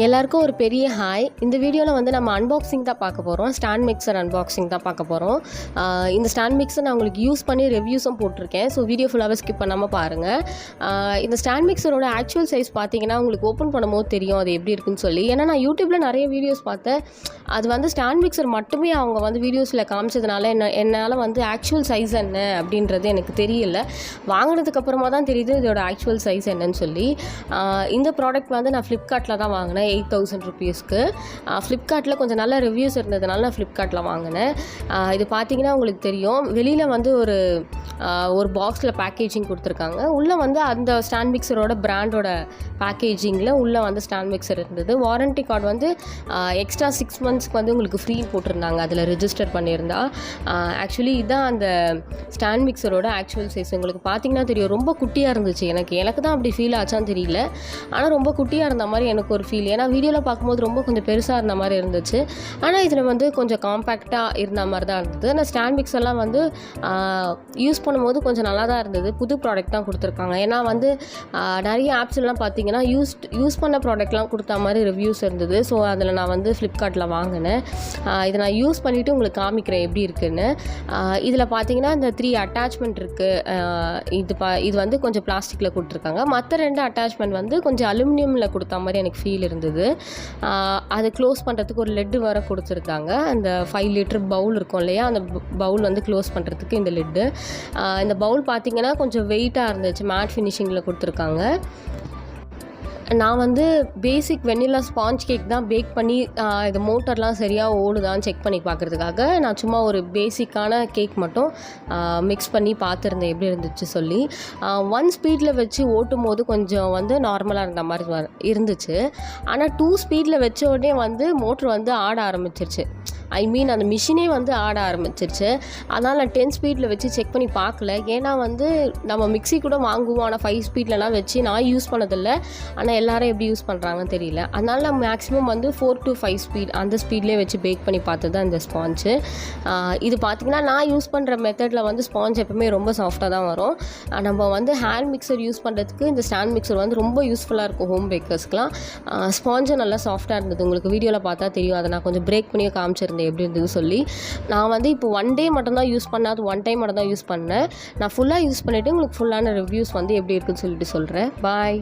எல்லாருக்கும் ஒரு பெரிய ஹாய். இந்த வீடியோவில் வந்து நம்ம அன்பாக்சிங் தான் பார்க்க போகிறோம். ஸ்டாண்ட் மிக்சர் அன்பாக்சிங் தான் பார்க்க போகிறோம். இந்த ஸ்டாண்ட் மிக்சர் நான் உங்களுக்கு யூஸ் பண்ணி ரிவ்யூஸும் போட்டிருக்கேன். ஸோ வீடியோ ஃபுல்லாகவே ஸ்கிப் பண்ணாமல் பாருங்கள். இந்த ஸ்டாண்ட் மிக்சரோட ஆக்சுவல் சைஸ் பார்த்தீங்கன்னா உங்களுக்கு ஓப்பன் பண்ணும்போது தெரியும் அது எப்படி இருக்குன்னு சொல்லி. ஏன்னா நான் யூடியூப்பில் நிறைய வீடியோஸ் பார்த்தேன். அது வந்து ஸ்டாண்ட் மிக்சர் மட்டுமே அவங்க வந்து வீடியோஸில் காமிச்சதுனால என்னால் வந்து ஆக்சுவல் சைஸ் என்ன அப்படின்றது எனக்கு தெரியல. வாங்கினதுக்கப்புறமா தான் தெரியுது இதோட ஆக்சுவல் சைஸ் என்னன்னு சொல்லி. இந்த ப்ராடக்ட் வந்து நான் ஃப்ளிப்கார்ட்டில் தான் வாங்கினேன் 8,000 rupeesக்கு. ஃப்ளிப்கார்ட்டில் கொஞ்சம் நல்ல ரிவ்யூஸ் இருந்ததுனால நான் ஃப்ளிப்கார்ட்டில் வாங்கினேன். இது பார்த்தீங்கன்னா உங்களுக்கு தெரியும், வெளியில் வந்து ஒரு பாக்ஸில் பேக்கேஜிங் கொடுத்துருக்காங்க. உள்ளே வந்து அந்த ஸ்டாண்ட் மிக்சரோட பிராண்டோட பேக்கேஜிங்கில் உள்ளே வந்து ஸ்டாண்ட் மிக்சர் இருந்தது. வாரண்ட்டி கார்டு வந்து எக்ஸ்ட்ரா 6 monthsக்கு வந்து உங்களுக்கு ஃப்ரீ போட்டிருந்தாங்க அதில் ரிஜிஸ்டர் பண்ணியிருந்தா. ஆக்சுவலி இதுதான் அந்த ஸ்டாண்ட் மிக்சரோட ஆக்சுவல் சைஸ். உங்களுக்கு பார்த்தீங்கன்னா தெரியும், ரொம்ப குட்டியாக இருந்துச்சு. எனக்கு தான் அப்படி ஃபீல் ஆச்சான்னு தெரியல, ஆனால் ரொம்ப குட்டியாக இருந்த மாதிரி எனக்கு ஒரு ஃபீல். ஏன்னா வீடியோவில் பார்க்கும்போது ரொம்ப கொஞ்சம் பெருசாக இருந்த மாதிரி இருந்துச்சு, ஆனால் இதில் வந்து கொஞ்சம் காம்பேக்டாக இருந்த மாதிரி தான் இருந்தது. ஆனால் ஸ்டாண்ட் மிக்சர்லாம் வந்து யூஸ் பண்ணும்போது கொஞ்சம் நல்லா தான் இருந்தது. புது ப்ராடக்ட் தான் கொடுத்துருக்காங்க. ஏன்னா வந்து நிறைய ஆப்ஸ்லாம் பார்த்தீங்கன்னா யூஸ் பண்ண ப்ராடக்ட்லாம் கொடுத்த மாதிரி ரிவ்யூஸ் இருந்தது. ஸோ அதில் நான் வந்து ஃப்ளிப்கார்ட்டில் வாங்கினேன். இதை நான் யூஸ் பண்ணிவிட்டு உங்களுக்கு காமிக்கிறேன் எப்படி இருக்குன்னு. இதில் பார்த்தீங்கன்னா இந்த 3 அட்டாச்மெண்ட் இருக்குது. இது வந்து கொஞ்சம் பிளாஸ்டிக்கில் கொடுத்துருக்காங்க. மற்ற 2 அட்டாச்மெண்ட் வந்து கொஞ்சம் அலுமினியமில் கொடுத்த மாதிரி எனக்கு ஃபீல் இருந்தது. அதை க்ளோஸ் பண்ணுறதுக்கு ஒரு லெட்டு வர கொடுத்துருக்காங்க. அந்த 5 liter பவுல் இருக்கும் இல்லையா, அந்த பவுல் வந்து க்ளோஸ் பண்ணுறதுக்கு இந்த லெட்டு. இந்த பவுல் பார்த்திங்கன்னா கொஞ்சம் வெயிட்டாக இருந்துச்சு, மேட் ஃபினிஷிங்கில் கொடுத்துருக்காங்க. நான் வந்து பேசிக் வெண்ணிலா ஸ்பாஞ்ச் கேக் தான் பேக் பண்ணி இது மோட்டர்லாம் சரியாக ஓடுதான்னு செக் பண்ணி பார்க்குறதுக்காக நான் சும்மா ஒரு பேசிக்கான கேக் மட்டும் மிக்ஸ் பண்ணி பார்த்துருந்தேன் எப்படி இருந்துச்சு சொல்லி. 1 ஸ்பீடில் வச்சு ஓட்டும் போது கொஞ்சம் வந்து நார்மலாக இருந்த மாதிரி இருந்துச்சு. ஆனால் 2 ஸ்பீடில் வச்ச உடனே வந்து மோட்ரு வந்து ஆட ஆரம்பிச்சிருச்சு. அந்த மிஷினே வந்து ஆட ஆரம்பிச்சிருச்சு. அதனால் நான் 10 ஸ்பீடில் வச்சு செக் பண்ணி பார்க்கல. ஏன்னா வந்து நம்ம மிக்ஸி கூட வாங்குவோம், ஆனால் 5 ஸ்பீட்லலாம் வச்சு நான் யூஸ் பண்ணதில்லை. ஆனால் எல்லாரும் எப்படி யூஸ் பண்ணுறாங்கன்னு தெரியல. அதனால் நான் மேக்ஸிமம் வந்து 4 to 5 ஸ்பீட் அந்த ஸ்பீட்லேயே வச்சு பேக் பண்ணி பார்த்தது தான் இந்த ஸ்பாஞ்சு. இது பார்த்திங்கன்னா நான் யூஸ் பண்ணுற மெத்தடில் வந்து ஸ்பாஞ்ச் எப்பவுமே ரொம்ப சாஃப்டாக தான் வரும். நம்ம வந்து ஹேண்ட் மிக்சர் யூஸ் பண்ணுறதுக்கு இந்த ஸ்டாண்ட் மிக்சர் வந்து ரொம்ப யூஸ்ஃபுல்லாக இருக்கும் ஹோம் பேக்கர்ஸ்க்குலாம். ஸ்பாஞ்சும் நல்லா சாஃப்டாக இருந்தது. உங்களுக்கு வீடியோவில் பார்த்தா தெரியும். அதை நான் கொஞ்சம் பிரேக் பண்ணியே காமிச்சிருந்தேன் எப்படி இருந்தது சொல்லி. நான் வந்து இப்போ 1 day மட்டும்தான் யூஸ் பண்ணேன். அது 1 time மட்டும் தான் யூஸ் பண்ணேன். நான் ஃபுல்லாக யூஸ் பண்ணிவிட்டு உங்களுக்கு ஃபுல்லான ரிவ்யூஸ் வந்து எப்படி இருக்குன்னு சொல்லிட்டு சொல்கிறேன். பாய்.